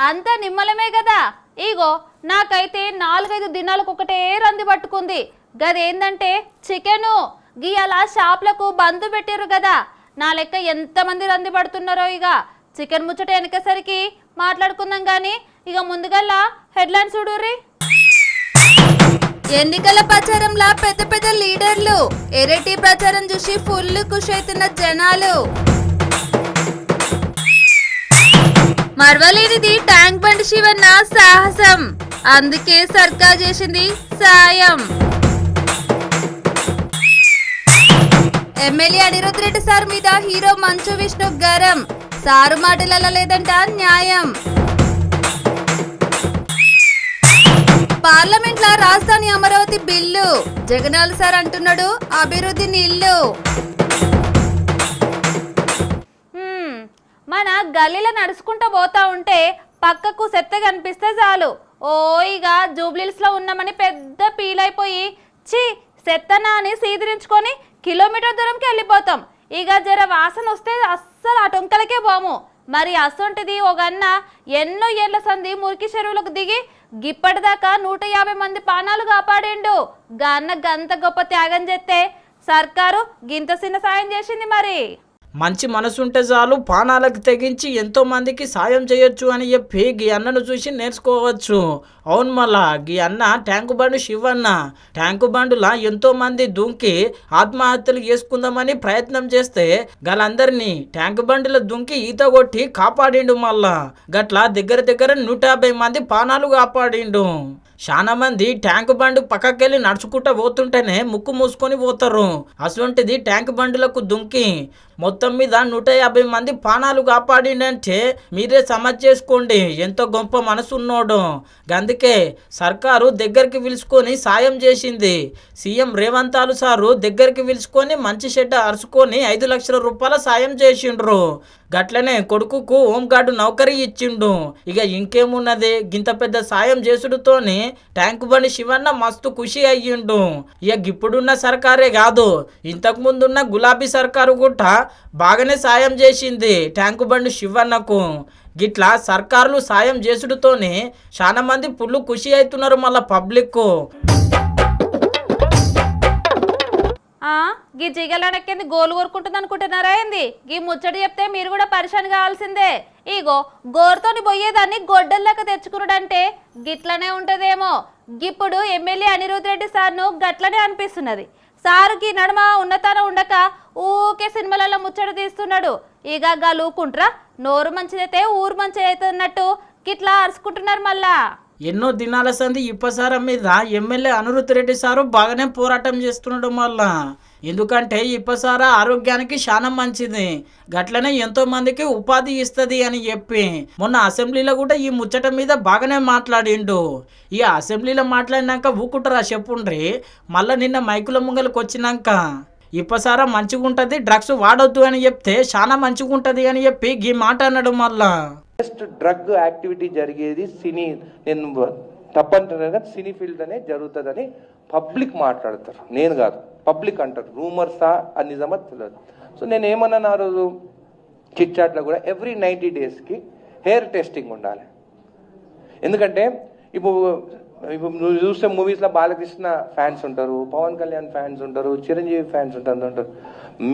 అంతా నిమ్మలమే కదా. ఇగో నాకైతే 4-5 దినాలకు ఒకటే రంది పట్టుకుంది. గదేందంటే చికెను. గీయాల షాప్లకు బంద్ పెట్టిర్రు కదా. నా లెక్క ఎంతమంది రంది పడుతున్నారో. ఇక చికెన్ ముచ్చట వెనకసరికి మాట్లాడుకుందాం కానీ ఇక ముందుగల్లా హెడ్లైన్స్ చూడుర్రి. ఎన్నికల ప్రచారంలా పెద్ద పెద్ద లీడర్లు, ఎరెటీ ప్రచారం చూసి ఫుల్ ఖుషి అవుతున్న జనాలు. మరవలేనిది ట్యాంక్ బండ్ శివన్న సాహసం, అందుకే సర్కార్ చేసింది సాయం. ఎమ్మెల్యే అనిరుద్ రెడ్డి సార్ మీద హీరో మంచు విష్ణు గరం, సారు మాటలలో లేదంట న్యాయం. పార్లమెంట్ లా రాజధాని అమరావతి బిల్లు, జగనాల సార్ అంటున్నాడు అభివృద్ధి నీళ్లు. మన గల్లీలో నడుచుకుంటూ పోతా ఉంటే పక్కకు చెత్త కనిపిస్తే చాలు ఇక జూబ్లీస్ లో ఉన్నామని పెద్ద పీలైపోయి చి చెత్తనా అని సీదిరించుకొని కిలోమీటర్ దూరంకి వెళ్ళిపోతాం. ఇక జర వాసన వస్తే అస్సలు ఆ టొంకలకే పోము. మరి అసొంటిది ఒకన్న ఎన్నో ఏళ్ల సంది మురికి చెరువులకు దిగి గిప్పటిదాకా 150 మంది ప్రాణాలు కాపాడిండు. గన్న గంత గొప్ప త్యాగం చేస్తే సర్కారు గింత చిన్న సాయం చేసింది. మరి మంచి మనసుంటే చాలు పానాలకు తెగించి ఎంతో మందికి సాయం చేయొచ్చు అని చెప్పి గీ అన్నను చూసి నేర్చుకోవచ్చు. అవును, మళ్ళా గీ అన్న ట్యాంకు బండు శివన్న. ట్యాంకు బండులా ఎంతో మంది దుంకి ఆత్మహత్యలు చేసుకుందామని ప్రయత్నం చేస్తే గలందరినీ ట్యాంకు బండిలో దుంకి ఈత కొట్టి కాపాడిండు. మళ్ళా గట్లా దగ్గర 150 మంది ప్రాణాలు కాపాడిండు. చాలా మంది ట్యాంకు బండు పక్కకెళ్ళి నడుచుకుంటూ పోతుంటేనే ముక్కు మూసుకొని పోతారు. అటువంటిది ట్యాంకు బండులకు దుంకి మొత్తం మీద 150 మంది ప్రాణాలు కాపాడిందంటే మీరే సమజ్ చేసుకోండి ఎంతో గొప్ప మనసు ఉన్నోడు. అందుకే సర్కారు దగ్గరికి పిలుచుకొని సాయం చేసింది. సీఎం రేవంత్ సారు దగ్గరికి పిలుచుకొని మంచి షెడ్ అరుచుకొని 5 లక్షల రూపాయల సాయం చేసిండ్రు. గట్లనే కొడుకుకు హోంగార్డు నౌకరీ ఇచ్చిండు. ఇక ఇంకేమున్నది, గింత పెద్ద సాయం చేసుడుతోని ట్యాంకు బండి శివన్న మస్తు ఖుషి అయ్యిండు. ఇక ఇప్పుడున్న సర్కారే కాదు, ఇంతకు ముందున్న గులాబీ సర్కారు కూడా బాగానే సాయం చేసింది ట్యాంకు బండి శివన్నకు. గిట్లా సర్కారులు సాయం చేసుడుతోనే చాలా మంది ఫుల్ ఖుషి అవుతున్నారు. మళ్ళా పబ్లిక్ గీ జిగలనక్కింది గోలు కోరుకుంటుంది అనుకుంటున్నారా ఏంది? గీ ముచ్చట చెప్తే మీరు కూడా పరిశాన్ కావాల్సిందే. ఇగో గోరుతోని పోయేదాన్ని గొడ్డల్లాక తెచ్చుకున్నాడంటే గిట్లనే ఉంటదేమో. ఇప్పుడు ఎమ్మెల్యే అనిరుద్ రెడ్డి సార్ను గట్లనే అనిపిస్తున్నది. సారుకి నడుమ ఉన్నతాన ఉండక ఊకే సినిమాలలో ముచ్చట తీస్తున్నాడు. ఇక గలూకుంట్రా నోరు మంచిదైతే ఊరు మంచిది అవుతున్నట్టు గిట్లా అరుచుకుంటున్నారు. మళ్ళా ఎన్నో దినాల సంది ఇప్పసారం మీద ఎమ్మెల్యే అనిరుద్ రెడ్డి సారు బాగానే పోరాటం చేస్తున్నాడు. మళ్ళా ఎందుకంటే ఇప్పసార ఆరోగ్యానికి చాలా మంచిది, గట్లనే ఎంతో మందికి ఉపాధి ఇస్తుంది అని చెప్పి మొన్న అసెంబ్లీలో కూడా ఈ ముచ్చట మీద బాగానే మాట్లాడిండు. ఈ అసెంబ్లీలో మాట్లాడినాక ఊకుంటారా చెప్పుండ్రి. మళ్ళీ నిన్న మైకుల ముంగలకు వచ్చినాక ఇప్పసార మంచిగా ఉంటుంది, డ్రగ్స్ వాడొద్దు అని చెప్తే చాలా మంచిగా ఉంటుంది అని చెప్పి ఈ మాట అన్నాడు. మళ్ళా డ్రగ్ యాక్టివిటీ జరిగేది సినీ, నేను తప్పంటున్నాను కదా, సినీ ఫీల్డ్ అనే జరుగుతుందని పబ్లిక్ మాట్లాడతారు, నేను కాదు. పబ్లిక్ అంటారు, రూమర్సా అని నిజమా తెలియదు. సో నేను ఏమన్నాను ఆ రోజు చిట్ చాట్లో కూడా, ఎవ్రీ 90 డేస్కి హెయిర్ టెస్టింగ్ ఉండాలి. ఎందుకంటే ఇప్పుడు నువ్వు చూస్తే మూవీస్లో బాలకృష్ణ ఫ్యాన్స్ ఉంటారు, పవన్ కళ్యాణ్ ఫ్యాన్స్ ఉంటారు, చిరంజీవి ఫ్యాన్స్ ఉంటారు.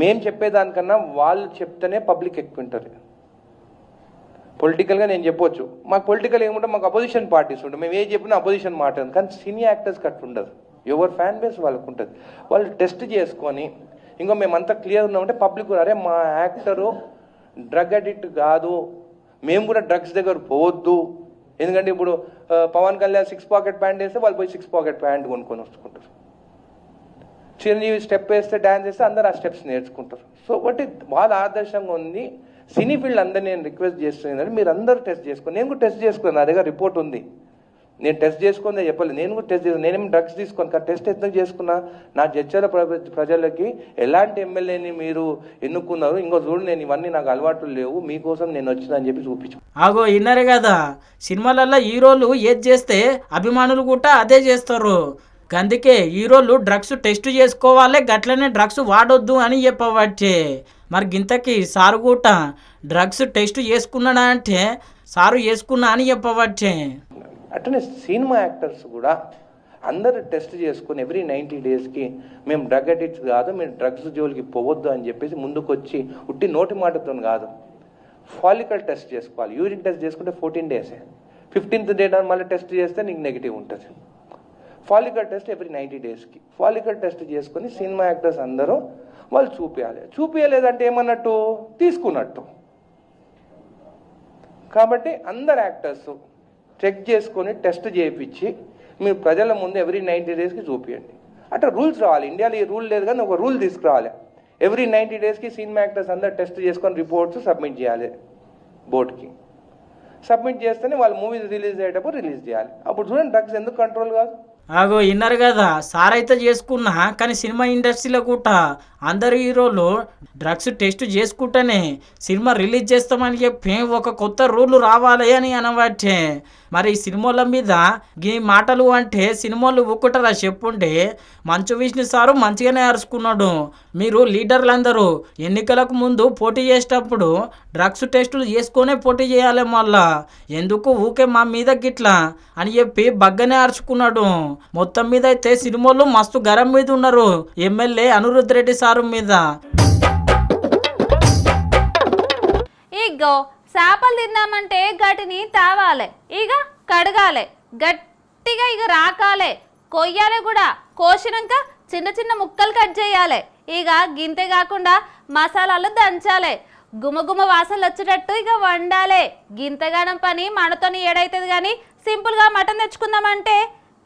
మేము చెప్పేదానికన్నా వాళ్ళు చెప్తేనే పబ్లిక్ ఎక్కువ ఉంటారు. పొలిటికల్గా నేను చెప్పొచ్చు, మాకు పొలిటికల్ ఏముంటే మాకు అపోజిషన్ పార్టీస్ ఉంటాయి, మేము ఏం చెప్పినా అపోజిషన్ మాట. కానీ సినీ యాక్టర్స్కి అట్లా ఉండదు, ఎవరు ఫ్యాన్ బేస్ వాళ్ళకు ఉంటుంది. వాళ్ళు టెస్ట్ చేసుకొని ఇంకో మేమంతా క్లియర్ ఉన్నామంటే పబ్లిక్ అరే మా యాక్టరు డ్రగ్ అడిక్ట్ కాదు, మేము కూడా డ్రగ్స్ దగ్గర పోవద్దు. ఎందుకంటే ఇప్పుడు పవన్ కళ్యాణ్ 6 పాకెట్ ప్యాంట్ వేస్తే వాళ్ళు పోయి 6 పాకెట్ ప్యాంట్ కొనుక్కొని వచ్చుకుంటారు. చిరంజీవి స్టెప్ వేస్తే డ్యాన్స్ వేస్తే అందరు ఆ స్టెప్స్ నేర్చుకుంటారు. సో ఒకటి వాళ్ళ ఆదర్శంగా ఉంది. సినీ ఫీల్డ్ అందరూ నేను రిక్వెస్ట్ చేస్తున్నాను, మీరు అందరూ టెస్ట్ చేసుకోండి. నేను కూడా టెస్ట్ చేసుకున్నాను, నా దగ్గర రిపోర్ట్ ఉంది. నేను టెస్ట్ చేసుకుందే చెప్పలేదు, నేను కూడా టెస్ట్ చేసుకున్నాను. నేనేమి డ్రగ్స్ తీసుకోను, కానీ టెస్ట్ ఎందుకు చేసుకున్నా, నా జడ్చల ప్రజలకి ఎలాంటి ఎమ్మెల్యేని మీరు ఎన్నుకున్నారు, ఇంకో చూడు నేను ఇవన్నీ నాకు అలవాట్లు లేవు, మీకోసం నేను వచ్చినా అని చెప్పి చూపించు. ఆగో విన్నారు కదా, సినిమాలలో హీరోలు ఏది చేస్తే అభిమానులు కూడా అదే చేస్తారు. అందుకే హీరోలు డ్రగ్స్ టెస్ట్ చేసుకోవాలి, గట్లనే డ్రగ్స్ వాడొద్దు అని చెప్పవచ్చు. మరి గింతకి సారు కూడా డ్రగ్స్ టెస్ట్ చేసుకున్నాడా అంటే సారు వేసుకున్నా అని చెప్పవచ్చే. అట్లనే సినిమా యాక్టర్స్ కూడా అందరూ టెస్ట్ చేసుకుని ఎవ్రీ 90 డేస్కి మేము డ్రగ్ అడిక్ట్స్ కాదు, మేము డ్రగ్స్ జోలికి పోవద్దు అని చెప్పేసి ముందుకు వచ్చి ఉట్టి నోటి మాటతో కాదు, ఫాలికల్ టెస్ట్ చేసుకోవాలి. యూరిన్ టెస్ట్ చేసుకుంటే 14 డేసే, 15th డే మళ్ళీ టెస్ట్ చేస్తే నీకు నెగిటివ్ ఉంటుంది. ఫాలికల్ టెస్ట్ ఎవ్రీ 90 డేస్కి ఫాలికల్ టెస్ట్ చేసుకొని సినిమా యాక్టర్స్ అందరూ వాళ్ళు చూపించలేదంటే ఏమన్నట్టు తీసుకున్నట్టు. కాబట్టి అందరు యాక్టర్స్ చెక్ చేసుకొని టెస్ట్ చేయించి మీరు ప్రజల ముందు ఎవ్రీ 90 డేస్కి చూపించండి. అట్లా రూల్స్ రావాలి. ఇండియాలో ఈ రూల్ లేదు కానీ ఒక రూల్ తీసుకురావాలి. ఎవ్రీ 90 డేస్కి సినిమా యాక్టర్స్ అందరు టెస్ట్ చేసుకొని రిపోర్ట్స్ సబ్మిట్ చేయాలి బోర్డుకి. సబ్మిట్ చేస్తేనే వాళ్ళు మూవీస్ రిలీజ్ అయ్యేటప్పుడు రిలీజ్ చేయాలి. అప్పుడు చూడండి డ్రగ్స్ ఎందుకు కంట్రోల్ కాదు. అగో విన్నారు కదా, సార్ అయితే చేసుకున్నా కానీ సినిమా ఇండస్ట్రీలో కూడా అందరు హీరోలు డ్రగ్స్ టెస్ట్ చేసుకుంటేనే సినిమా రిలీజ్ చేస్తామని చెప్పి ఒక కొత్త రూల్ రావాలి అని అనవచ్చే. మరి ఈ సినిమాల మీద ఈ మాటలు అంటే సినిమాలు ఊకుంటారా చెప్పుంటే? మంచు విష్ణు సారు మంచిగానే అరుచుకున్నాడు. మీరు లీడర్లందరూ ఎన్నికలకు ముందు పోటీ చేసేటప్పుడు డ్రగ్స్ టెస్టులు చేసుకునే పోటీ చేయాలి, మళ్ళా ఎందుకు ఊకే మా మీద గిట్లా అని చెప్పి బగ్గనే అరుచుకున్నాడు. మొత్తం మీద అయితే సినిమాలు మస్తు గరం మీద ఉన్నారు ఎమ్మెల్యే అనిరుద్ రెడ్డి సారు మీద. ఇగో చేపలు తిందామంటే గటిని తావాలి, ఇక కడగాలి, గట్టిగా ఇక రాకాలి, కొయ్యాలి కూడా. కోసినాక చిన్న చిన్న ముక్కలు కట్ చేయాలి. ఇక గింతే కాకుండా మసాలాలు దంచాలి, గుమగుమ వాసనలు వచ్చేటట్టు ఇక వండాలి. గింతగానం పని మనతోని ఏడైతుంది. కానీ సింపుల్గా మటన్ తెచ్చుకుందామంటే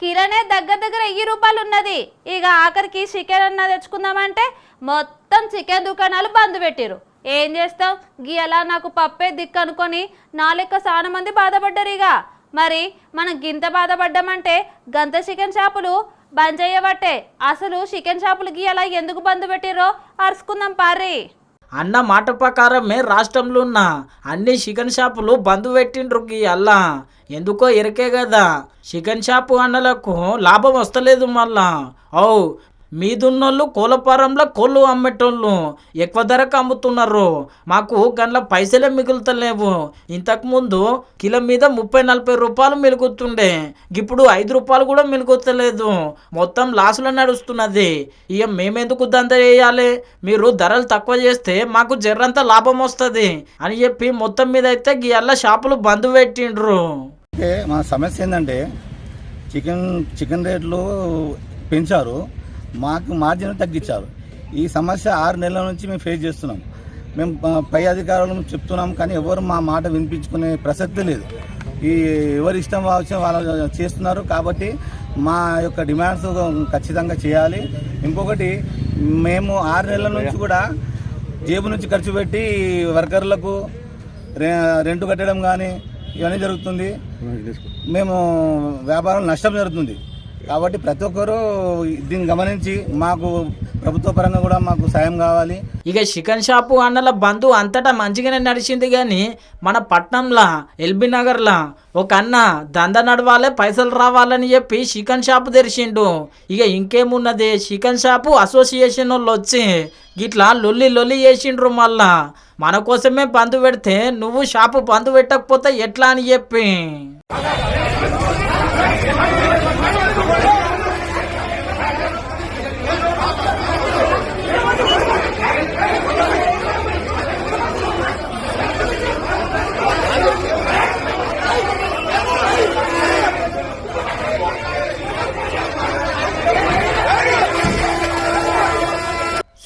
కిలోనే దగ్గర 1000 రూపాయలు ఉన్నది. ఇక ఆఖరికి చికెన్ అన్న తెచ్చుకుందామంటే మొత్తం చికెన్ దుకాణాలు బంద్ పెట్టిరు. ఏం చేస్తాం, గీయలా నాకు పప్పే దిక్కు అనుకొని నా లెక్క చాలా మంది బాధపడ్డారు. ఇక మరి మనం గింత బాధపడ్డామంటే గంత చికెన్ షాపులు బంద్ చేయబట్టే. అసలు చికెన్ షాపులు గీయలా ఎందుకు బంద్ పెట్టిరో అరుచుకుందాం పారి. అన్న మాట ప్రకారమే రాష్ట్రంలో ఉన్న అన్ని చికెన్ షాపులు బంద్ పెట్టిండ్రు అల్లా. ఎందుకో ఎరకే కదా, చికెన్ షాపు అన్నలకు లాభం వస్తలేదు. మళ్ళా మీదున్నోళ్ళు కోళ్ళపారంలో కోళ్ళు అమ్మేటోళ్ళు ఎక్కువ ధరకు అమ్ముతున్నారు. మాకు గండ్ల పైసలే మిగులుతలేవు. ఇంతకుముందు కిలో మీద 30-40 రూపాయలు మిలుగుతుండే, ఇప్పుడు 5 రూపాయలు కూడా మిలుగుతలేదు. మొత్తం లాసులో నడుస్తున్నది. ఇక మేమెందుకు దంద చేయాలి? మీరు ధరలు తక్కువ చేస్తే మాకు జర్రంత లాభం వస్తుంది అని చెప్పి మొత్తం మీద అయితే గీయల్ల షాపులు బంద్ పెట్టిండ్రు. మా సమస్య ఏంటంటే చికెన్ రేట్లు పెంచారు, మాకు మార్జిన్ తగ్గించారు. ఈ సమస్య 6 నెలల నుంచి మేము ఫేస్ చేస్తున్నాం. మేము పై అధికారులను చెప్తున్నాం కానీ ఎవరు మా మాట వినిపించుకునే ప్రసక్తి లేదు. ఎవరి ఇష్టం వచ్చిన వాళ్ళు చేస్తున్నారు. కాబట్టి మా యొక్క డిమాండ్స్ ఖచ్చితంగా చేయాలి. ఇంకొకటి, మేము 6 నెలల నుంచి కూడా జేబు నుంచి ఖర్చు పెట్టి వర్కర్లకు రెంట్ కట్టడం కానీ ఇవన్నీ జరుగుతుంది. మేము వ్యాపారం నష్టం జరుగుతుంది. కాబట్టి ప్రతి ఒక్కరూ దీన్ని గమనించి మాకు ప్రభుత్వ పరంగా కూడా మాకు సాయం కావాలి. ఇక చికెన్ షాపు అన్నల బంధు అంతటా మంచిగానే నడిచింది. కానీ మన పట్నంలో ఎల్బీ నగర్లో ఒక అన్న దంద నడవాలి, పైసలు రావాలని చెప్పి చికెన్ షాపు తెరిచిండు. ఇక ఇంకేమున్నది, చికెన్ షాపు అసోసియేషన్ వాళ్ళు వచ్చి గిట్లా లొల్లి చేసిండ్రు. మళ్ళా మన కోసమే బంధు పెడితే నువ్వు షాపు బంధు పెట్టకపోతే ఎట్లా అని చెప్పి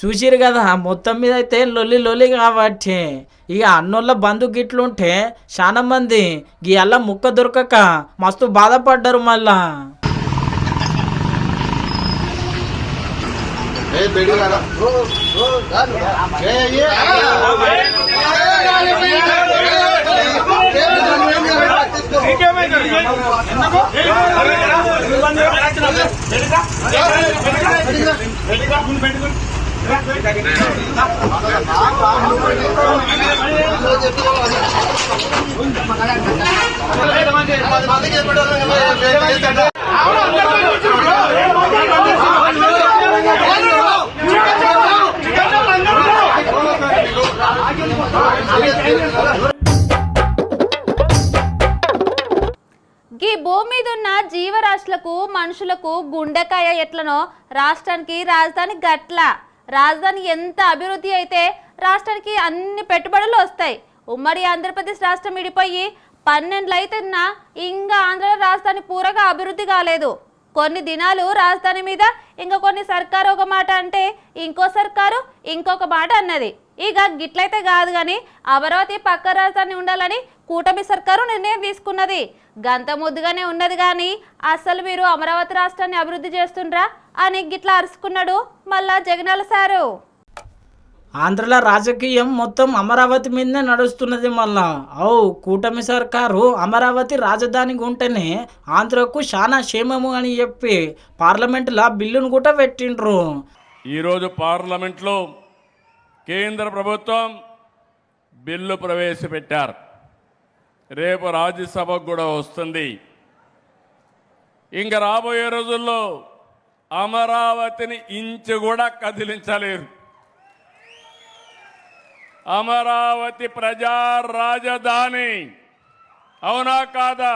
చూసిరు కదా. మొత్తం మీద అయితే లొల్లి కాబట్టి ఇక అన్నోళ్ళ బంధు గిట్లుంటే చాలా మంది ఈ అల్ల ముక్క దొరకక మస్తు బాధపడ్డారు. మళ్ళా అసలుకు మనుషులకు గుండెకాయ ఎట్లనో రాష్ట్రానికి రాజధాని గట్ల. రాజధాని ఎంత అభివృద్ధి అయితే రాష్ట్రానికి అన్ని పెట్టుబడులు వస్తాయి. ఉమ్మడి ఆంధ్రప్రదేశ్ రాష్ట్రం విడిపోయి 12 అయితేనా ఇంకా ఆంధ్ర రాజధాని పూరగా అభివృద్ధి కాలేదు. కొన్ని దినాలు రాజధాని మీద ఇంకా కొన్ని సర్కారు ఒక మాట అంటే ఇంకో సర్కారు ఇంకొక మాట అన్నది. ఇక గిట్లయితే కాదు కానీ అమరావతి పక్క రాజధాని ఉండాలని కూటమి సర్కారు నిర్ణయం తీసుకున్నది. గంత ముద్దుగానే ఉన్నది కానీ అసలు మీరు అమరావతి రాష్ట్రాన్ని అభివృద్ధి చేస్తుండ్రా అని గిట్లా అరుచుకున్నాడు మళ్ళా జగనాల సారు. ఆంధ్రలో రాజకీయం మొత్తం అమరావతి మీదనే నడుస్తున్నది. మళ్ళా కూటమి సర్కారు అమరావతి రాజధానికి ఉంటేనే ఆంధ్రకు చాలా క్షేమము అని చెప్పి పార్లమెంటులో బిల్లును కూడా పెట్టిండ్రు. ఈరోజు పార్లమెంట్లో కేంద్ర ప్రభుత్వం బిల్లు ప్రవేశపెట్టారు. రేపు రాజ్యసభకు కూడా వస్తుంది. ఇంకా రాబోయే రోజుల్లో అమరావతిని ఇంచు కూడా కదిలించలేరు. అమరావతి ప్రజా రాజధాని, అవునా కాదా?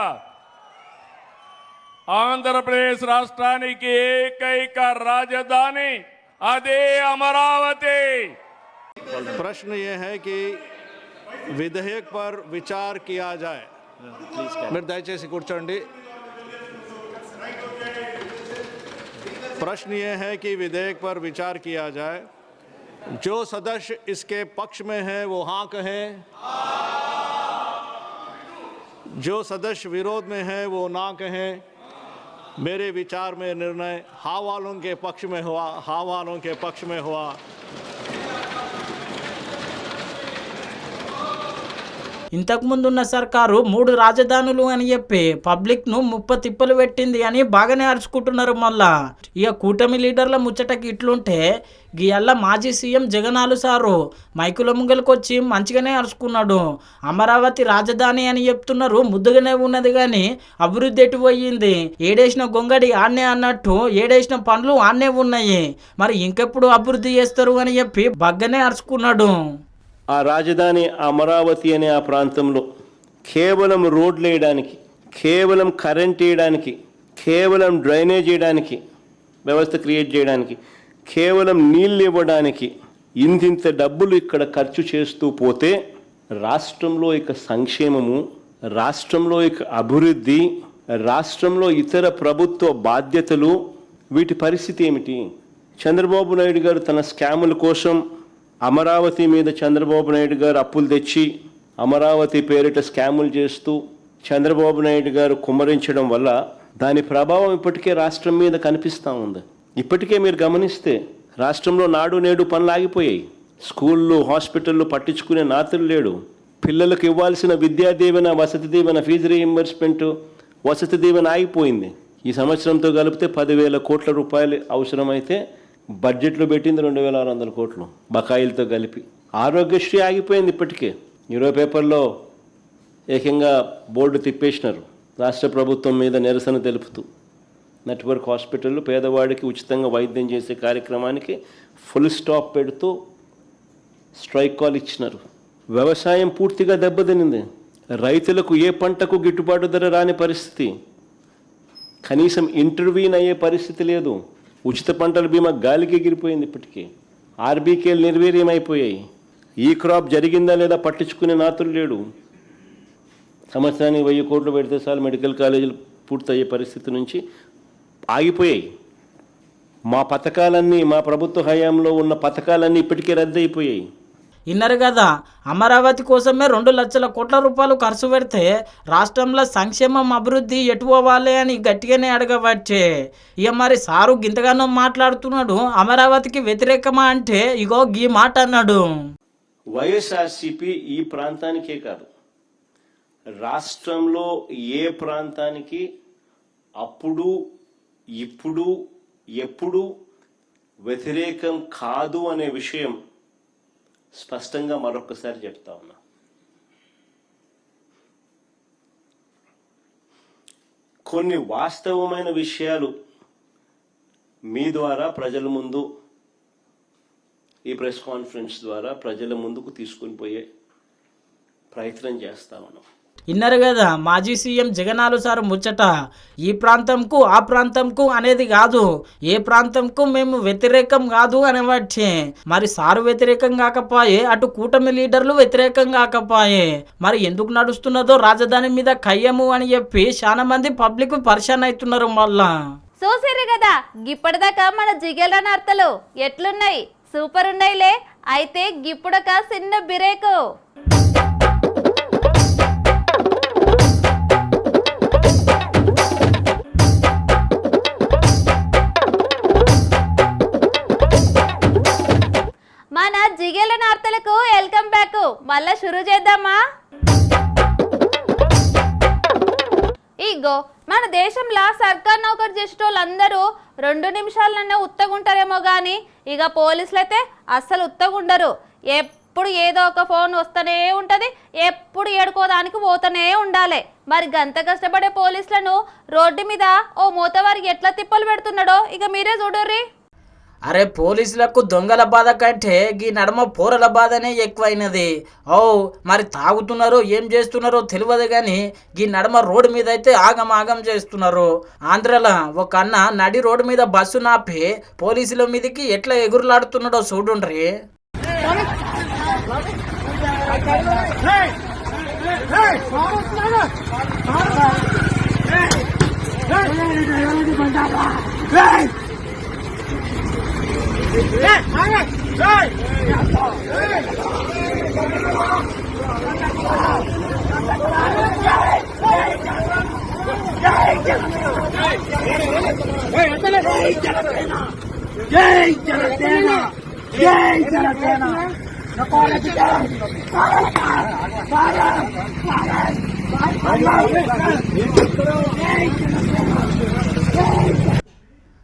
ఆంధ్రప్రదేశ్ రాష్ట్రానికి ఏకైక రాజధాని అదే అమరావతి. प्रश्न ये है कि विधेयक पर विचार किया जाए. మీరు దయచేసి కూర్చోండి. प्रश्न ये है कि विधेयक पर विचार किया जाए. जो सदस्य इसके पक्ष में है वो हाँ कहें. जो सदस्य विरोध में है वो ना कहें. मेरे विचार में निर्णय हाँ वालों के पक्ष में हुआ. हाँ वालों के पक्ष में हुआ. ఇంతకుముందున్న సర్కారు 3 రాజధానులు అని చెప్పి పబ్లిక్ను తిప్పలు పెట్టింది అని బాగానే అరుచుకుంటున్నారు. మళ్ళా ఇక కూటమి లీడర్ల ముచ్చటకి ఇట్లుంటే గీయల్ల మాజీ సీఎం జగనాలు సారు మైకుల ముంగలకు వచ్చి మంచిగానే అరుచుకున్నాడు. అమరావతి రాజధాని అని చెప్తున్నారు, ముద్దుగానే ఉన్నది కానీ అభివృద్ధి ఎటు పోయింది? ఏడేసిన గొంగడి ఆన్నే అన్నట్టు ఏడేసిన పనులు ఆన్నే ఉన్నాయి. మరి ఇంకెప్పుడు అభివృద్ధి చేస్తారు అని చెప్పి బాగానే అరుచుకున్నాడు. ఆ రాజధాని అమరావతి అనే ఆ ప్రాంతంలో కేవలం రోడ్లు వేయడానికి, కేవలం కరెంట్ వేయడానికి, కేవలం డ్రైనేజ్ వేయడానికి, వ్యవస్థ క్రియేట్ చేయడానికి, కేవలం నీళ్ళు ఇవ్వడానికి ఇంతింత డబ్బులు ఇక్కడ ఖర్చు చేస్తూ పోతే రాష్ట్రంలో ఇక సంక్షేమము, రాష్ట్రంలో ఇక అభివృద్ధి, రాష్ట్రంలో ఇతర ప్రభుత్వ బాధ్యతలు, వీటి పరిస్థితి ఏమిటి? చంద్రబాబు నాయుడు గారు తన స్కాముల కోసం అమరావతి మీద చంద్రబాబు నాయుడు గారు అప్పులు తెచ్చి అమరావతి పేరిట స్కాములు చేస్తూ చంద్రబాబు నాయుడు గారు కుమ్మరించడం వల్ల దాని ప్రభావం ఇప్పటికే రాష్ట్రం మీద కనిపిస్తూ ఉంది. ఇప్పటికే మీరు గమనిస్తే రాష్ట్రంలో నాడు నేడు పనులు ఆగిపోయాయి. స్కూళ్ళు, హాస్పిటళ్ళు పట్టించుకునే నాతులు లేడు. పిల్లలకు ఇవ్వాల్సిన విద్యా దీవెన, వసతి దీవెన, ఫీజు రీయింబర్స్మెంట్, వసతి దీవెన ఆగిపోయింది. ఈ సంవత్సరంతో కలిపితే 10,000 కోట్ల రూపాయలు అవసరమైతే బడ్జెట్లో పెట్టింది 2,600 కోట్లు బకాయిలతో కలిపి. ఆరోగ్యశ్రీ ఆగిపోయింది. ఇప్పటికే 20 పేపర్లో ఏకంగా బోర్డు తిప్పేసినారు రాష్ట్ర ప్రభుత్వం మీద నిరసన తెలుపుతూ. నెట్వర్క్ హాస్పిటళ్ళు పేదవాడికి ఉచితంగా వైద్యం చేసే కార్యక్రమానికి ఫుల్ స్టాప్ పెడుతూ స్ట్రైక్ కాల్ ఇచ్చినారు. వ్యవసాయం పూర్తిగా దెబ్బతినింది. రైతులకు ఏ పంటకు గిట్టుబాటు ధర రాని పరిస్థితి, కనీసం ఇంటర్వ్యూన్ అయ్యే పరిస్థితి లేదు. ఉచిత పంటల బీమా గాలికి ఎగిరిపోయింది. ఇప్పటికీ ఆర్బీకేలు నిర్వీర్యమైపోయాయి. ఈ క్రాప్ జరిగిందా లేదా పట్టించుకునే నాతులు లేడు. సంవత్సరానికి 1000 కోట్లు పెడితే చాలు మెడికల్ కాలేజీలు పూర్తయ్యే పరిస్థితి నుంచి ఆగిపోయాయి. మా పథకాలన్నీ, మా ప్రభుత్వ హయాంలో ఉన్న పథకాలన్నీ ఇప్పటికే రద్దయిపోయాయి. ఇన్నరు కదా, అమరావతి కోసమే 2 లక్షల కోట్ల రూపాయలు ఖర్చు పెడితే రాష్ట్రంలో సంక్షేమం, అభివృద్ధి ఎటు పోవాలి అని గట్టిగానే అడగవచ్చే. ఇక మరి సారు గింతగానో మాట్లాడుతున్నాడు. అమరావతికి వ్యతిరేకమా అంటే ఇగో గీ మాట అన్నాడు. వైఎస్ఆర్సీపీ ఈ ప్రాంతానికే కాదు, రాష్ట్రంలో ఏ ప్రాంతానికి అప్పుడు, ఇప్పుడు, ఎప్పుడు వ్యతిరేకం కాదు అనే విషయం స్పష్టంగా మరొకసారి చెప్తా ఉన్నా. కొన్ని వాస్తవమైన విషయాలు మీ ద్వారా ప్రజల ముందు, ఈ ప్రెస్ కాన్ఫరెన్స్ ద్వారా ప్రజల ముందుకు తీసుకొని పోయే ప్రయత్నం చేస్తా ఉన్నాం. విన్నారు కదా మాజీ సీఎం జగనాలు సార్ ముచ్చట. ఈ ప్రాంతంకు ఆ ప్రాంతంకు అనేది కాదు, ఏ ప్రాంతంకు మేము వ్యతిరేకం కాదు అనేవాటి. మరి సారు వ్యతిరేకం కాకపోయే, అటు కూటమి లీడర్లు వ్యతిరేకం కాకపోయే, మరి ఎందుకు నడుస్తున్నదో రాజధాని మీద కయ్యము అని చెప్పి చాలా మంది పబ్లిక్ పరిశాన్ అవుతున్నారు. మళ్ళా చూసిర్రు కదా గిప్పటిదాకా మన జిగేల నార్తలు ఎట్లున్నాయి, సూపర్ ఉన్నాయిలే. అయితే గిప్పుడొక చిన్న బ్రేకు. మన జిగేల నార్తలకు వెల్కమ్ బ్యాక్. మళ్ళా షురూ చేద్దామా? ఇగో మన దేశంలో సర్కార్ నౌకరు చేసేటోళ్ళందరూ 2 నిమిషాలన్నా ఉత్తగుంటారేమో కానీ ఇక పోలీసులు అయితే అస్సలు ఉత్తగుండరు. ఎప్పుడు ఏదో ఒక ఫోన్ వస్తూనే ఉంటుంది, ఎప్పుడు ఏడుకోదానికి పోతూనే ఉండాలి. మరి గంత కష్టపడే పోలీసులను రోడ్డు మీద ఓ మూతవారికి ఎట్లా తిప్పలు పెడుతున్నాడో ఇక మీరే చూడర్రి. అరే పోలీసులకు దొంగల బాధ కంటే ఈ నడమ పోరల బాధనే ఎక్కువైనది. మరి తాగుతున్నారో ఏం చేస్తున్నారో తెలియదు కానీ ఈ నడమ రోడ్డు మీద అయితే ఆగం చేస్తున్నారు. ఆంధ్రలో ఒక అన్న నడి రోడ్డు మీద బస్సు నాపి పోలీసుల మీదకి ఎట్లా ఎగురులాడుతున్నాడో చూడుండ్రి.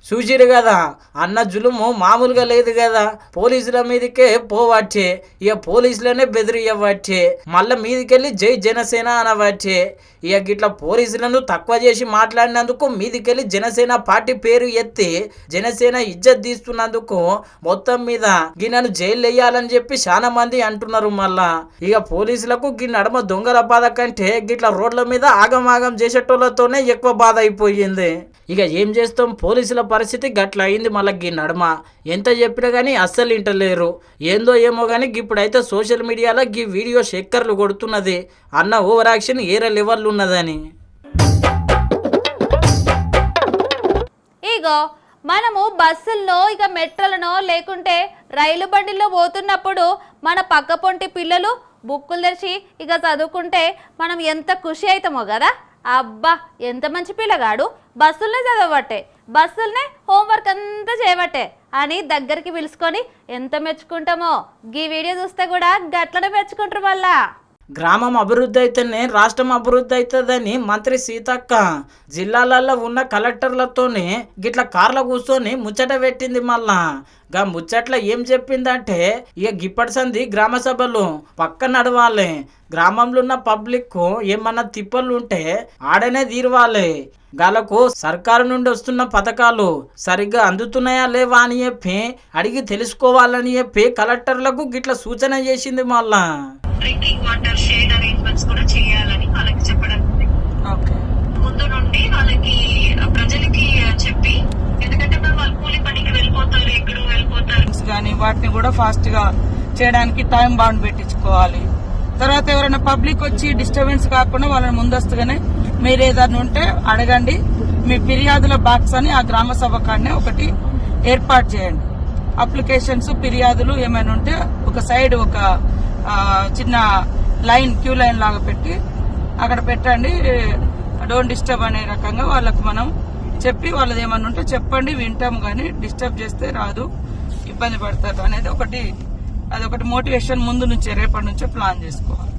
చూసిరు కదా అన్న జులుము మామూలుగా లేదు కదా. పోలీసుల మీదకే పోవచ్చే, ఇక పోలీసులనే బెదిరియవచ్చే, మళ్ళీ మీదికెళ్ళి జై జనసేన అనవచ్చే. ఇక గిట్లా పోలీసులను తక్కువ చేసి మాట్లాడినందుకు మీదికెళ్ళి జనసేన పార్టీ పేరు ఎత్తి జనసేన ఇజ్జత్ తీస్తున్నందుకు మొత్తం మీద గిన్నెను జైలు వేయాలని చెప్పి చాలా మంది అంటున్నారు. మళ్ళా ఇక పోలీసులకు గి నడమ దొంగల బాధ కంటే గిట్లా రోడ్ల మీద ఆగం చేసేటోళ్ళతోనే ఎక్కువ బాధ అయిపోయింది. ఇక ఏం చేస్తాం, పోలీసుల పరిస్థితి గట్ల అయింది. మళ్ళీ గీ నడమ ఎంత చెప్పినా కానీ అస్సలు ఇంటలేరు. ఏందో ఏమో కానీ ఇప్పుడైతే సోషల్ మీడియాలో గీ వీడియో షెక్కర్లు కొడుతున్నది. అన్న ఓవర్ యాక్షన్ ఏరే లెవెల్ ఉన్నదని. ఇగో మనము బస్సుల్లో ఇక మెట్రోలనో లేకుంటే రైలు బండిలో పోతున్నప్పుడు మన పక్క పొంటి పిల్లలు బుక్కులు తెరిచి ఇక చదువుకుంటే మనం ఎంత ఖుషి అవుతామో కదా. అబ్బా ఎంత మంచి పిల్లగాడు, బస్సులనే చదవబట్టే, బస్సులనే హోంవర్క్ అంతా చేయబట్టే అని దగ్గరికి పిలుచుకొని ఎంత మెచ్చుకుంటామో. ఈ వీడియో చూస్తే కూడా గట్లనే మెచ్చుకుంటారు. మళ్ళా గ్రామం అభివృద్ధి అయితేనే రాష్ట్రం అభివృద్ధి అవుతుందని మంత్రి సీతక్క జిల్లాలలో ఉన్న కలెక్టర్లతోనే గిట్ల కార్ల కూర్చొని ముచ్చట పెట్టింది. మళ్ళా గా ముచ్చట్ల ఏం చెప్పిందంటే ఇక గిప్పటి సంది గ్రామ సభలు పక్క నడవాలి, గ్రామంలో ఉన్న పబ్లిక్ ఏమన్నా తిప్పలు ఉంటే ఆడనే తీరవాలి, గాలకు సర్కారు నుండి వస్తున్న పథకాలు సరిగ్గా అందుతున్నాయా లేవా అని చెప్పి అడిగి తెలుసుకోవాలని చెప్పి కలెక్టర్లకు గిట్ల సూచన చేసింది. మళ్ళా డ్రింకింగ్ వాటర్ షేడ్ అరేంజ్మెంట్స్ కూడా చేయాలని వాళ్ళకి చెప్పడం ముందు నుండి వాళ్ళకి ప్రజలకి చెప్పి, ఎందుకంటే వాళ్ళు కూలి పనికి వెళ్ళిపోతారు, ఎక్కడ వెళ్ళిపోతారు కానీ వాటిని కూడా ఫాస్ట్ గా చేయడానికి టైం బాండ్ పెట్టించుకోవాలి. తర్వాత ఎవరైనా పబ్లిక్ వచ్చి డిస్టర్బెన్స్ కాకుండా వాళ్ళని ముందస్తుగానే మీరు ఏదైనా ఉంటే అడగండి. మీ ఫిర్యాదుల బాక్స్ అని ఆ గ్రామ సభ కాడనే ఒకటి ఏర్పాటు చేయండి. అప్లికేషన్స్ ఫిర్యాదులు ఏమైనా ఉంటే ఒక సైడ్ ఒక చిన్న లైన్ క్యూ లైన్ లాగా పెట్టి అక్కడ పెట్టండి. డోంట్ డిస్టర్బ్ అనే రకంగా వాళ్ళకు మనం చెప్పి వాళ్ళది ఏమన్నా ఉంటే చెప్పండి, వింటాం, కానీ డిస్టర్బ్ చేస్తే రాదు, ఇబ్బంది పడతారు అనేది అదొకటి మోటివేషన్ ముందు నుంచే రేపటి నుంచే ప్లాన్ చేసుకోవాలి.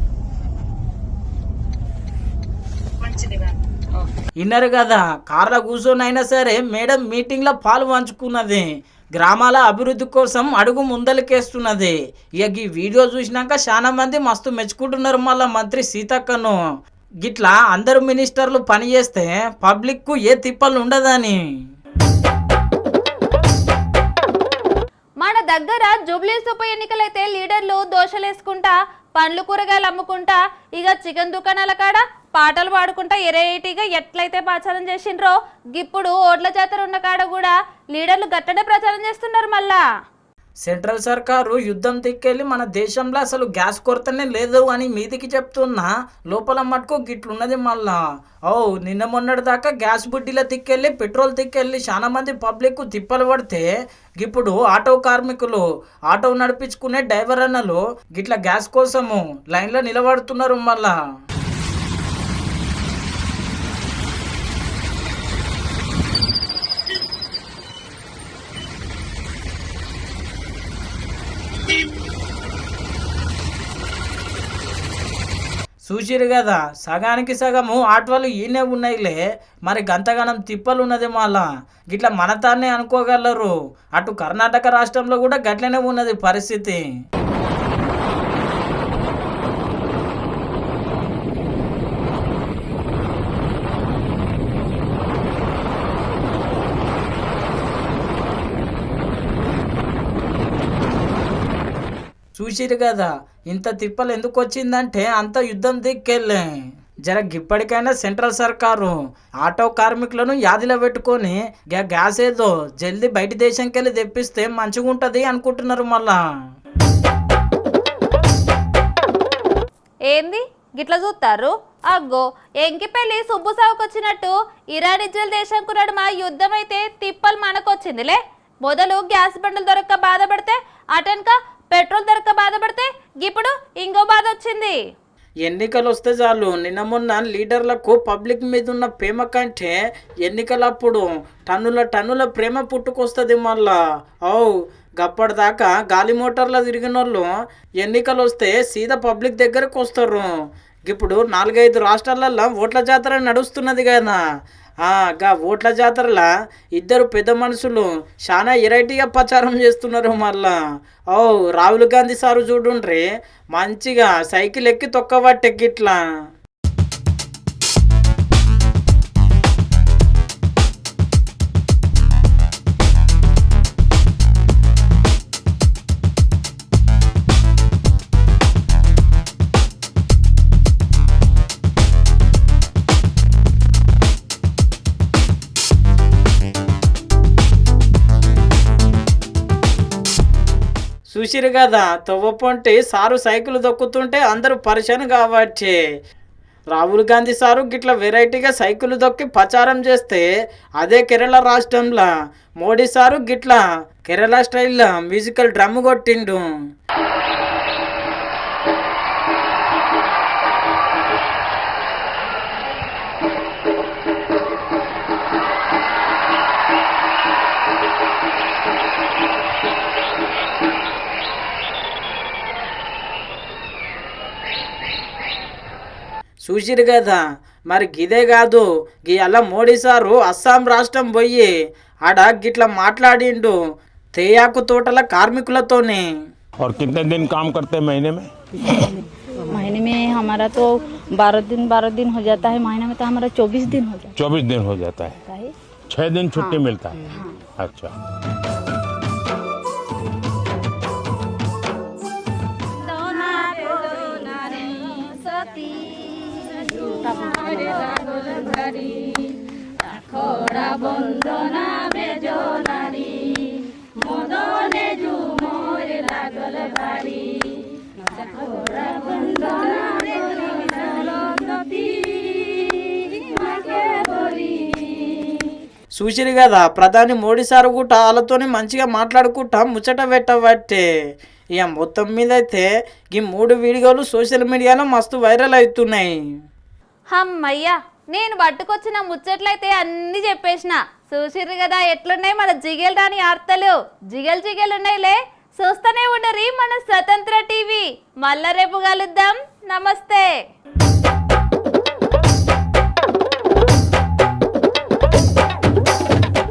విన్నారు కదా, కార్ల కూర్చొని అయినా సరే మేడం మీటింగ్లో పాలు పంచుకున్నది, గ్రామాల అభివృద్ధి కోసం అడుగు ముందలకేస్తున్నది. ఇక ఈ వీడియో చూసినాక చాలా మంది మస్తు మెచ్చుకుంటున్నారు మళ్ళా మంత్రి సీతక్కను. గిట్లా అందరు మినిస్టర్లు పనిచేస్తే పబ్లిక్కు ఏ తిప్పలు ఉండదని. మన దగ్గర జూబ్లీస్ ఉప ఎన్నికలైతే లీడర్లు దోషలేసుకుంటా పండ్లు కూరగాయలు అమ్ముకుంటా ఇక చికెన్ దుకాణాల కాడ పాటలు పాడుకుంటా ఎరేటిగా ఎట్లయితే ప్రచారం చేసిండ్రో ఇప్పుడు ఓట్ల జాతర ఉన్న కాడ కూడా లీడర్లు గట్టనే ప్రచారం చేస్తున్నారు మళ్ళా. సెంట్రల్ సర్కారు యుద్ధం తిక్కెళ్ళి మన దేశంలో అసలు గ్యాస్ కొరతనే లేదు అని మీదికి చెప్తున్నా లోపల మటుకు గిట్లున్నది మళ్ళా. నిన్న మొన్నటి దాకా గ్యాస్ బుడ్డీల తిక్కెళ్ళి పెట్రోల్ తిక్కెళ్ళి చాలా మంది పబ్లిక్ తిప్పలు పడితే ఇప్పుడు ఆటో కార్మికులు ఆటో నడిపించుకునే డ్రైవర్ అన్నలు గిట్ల గ్యాస్ కోసము లైన్లో నిలబడుతున్నారు మళ్ళా. చూసిరు కదా, సగానికి సగము ఆటోలు ఈయనే ఉన్నాయిలే, మరి గంతగానం తిప్పలు ఉన్నది మళ్ళా. గిట్లా మనతాన్నే అనుకోగలరు. అటు కర్ణాటక రాష్ట్రంలో కూడా గట్లనే ఉన్నది పరిస్థితి. చూసిరు కదా, ఇంత తిప్పలు ఎందుకు వచ్చిందంటే అంత యుద్ధం దిక్కెళ్ళే. జర ఇప్పటికైనా సెంట్రల్ సర్కారు ఆటో కార్మికులను యాదిలో పెట్టుకొని గ్యాస్ ఏదో జల్దీ బయట దేశంకి వెళ్ళి తెప్పిస్తే మంచిగా ఉంటుంది అనుకుంటున్నారు మళ్ళా. ఏంది గిట్లా చూస్తారు? అగ్గో ఎంకి పెళ్లి సుబ్బు సాగుకు వచ్చినట్టు ఇరాన్ ఇజ్రాయెల్ దేశం కున్నాడు మా యుద్ధం అయితే తిప్పలు మనకొచ్చిందిలే. మొదలు గ్యాస్ బండలు దొరక్క బాధపడితే అటెనక పెట్రోల్ దొరక్క బాధపడితే ఇప్పుడు ఇంకో బాధ వచ్చింది. ఎన్నికలు వస్తే చాలు నిన్న మొన్న లీడర్లకు పబ్లిక్ మీద ఉన్న ప్రేమ కంటే ఎన్నికలప్పుడు టన్నుల ప్రేమ పుట్టుకొస్తుంది మళ్ళా. గప్పటిదాకా గాలి మోటార్లో తిరిగిన వాళ్ళు ఎన్నికలు వస్తే సీదా పబ్లిక్ దగ్గరకు వస్తారు. ఇప్పుడు 4-5 రాష్ట్రాలలో ఓట్ల జాతర నడుస్తున్నది కదా. గా ఓట్ల జాతరలా ఇద్దరు పెద్ద మనుషులు చాలా వెరైటీగా ప్రచారం చేస్తున్నారు మళ్ళా. రాహుల్ గాంధీ సారు చూడుండ్రి, మంచిగా సైకిల్ ఎక్కి తొక్కబట్టెక్కిట్లా. చూసిరు కదా, తవ్వపొంటి సారు సైకిల్ దొక్కుతుంటే అందరూ పరిచయం కాబట్టి రాహుల్ గాంధీ సారు గిట్ల వెరైటీగా సైకిల్ దొక్కి ప్రచారం చేస్తే అదే కేరళ రాష్ట్రంలో మోడీ సారు గిట్ల కేరళ స్టైల్లో మ్యూజికల్ డ్రమ్ కొట్టిండు. చూసిరు కదా, మరి గిదే కాదు, అలా మోడీ సారు అస్సాం రాష్ట్రం పోయి ఆడ గిట్లా మాట్లాడిండు తేయాకు తోటల కార్మికులతోనే. और कितने दिन काम करते हैं महीने में? महीने में हमारा तो 12 दिन हो जाता है. महीने में तो हमारा 24 दिन हो जाता है. 24 दिन हो जाता है. 6 दिन छुट्टी मिलता है. अच्छा. చూసిరు కదా, ప్రధాని మోడీ సారు కూడా వాళ్ళతోనే మంచిగా మాట్లాడుకుంటా ముచ్చట పెట్టబట్టే. ఇక మొత్తం మీద అయితే ఈ 3 వీడియోలు సోషల్ మీడియాలో మస్తు వైరల్ అవుతున్నాయి. అమ్మయ్యా, నేను పట్టుకొచ్చిన ముచ్చట్లయితే అన్ని చెప్పేసిన. చూసిర్రు కదా ఎట్లున్నాయి మన జిగేల్ రాని వార్తలు. జిగేల్ ఉన్నాయిలే, చూస్తూనే ఉండరు మన స్వతంత్ర టీవీ. మళ్ళా రేపు కలుద్దాం. నమస్తే.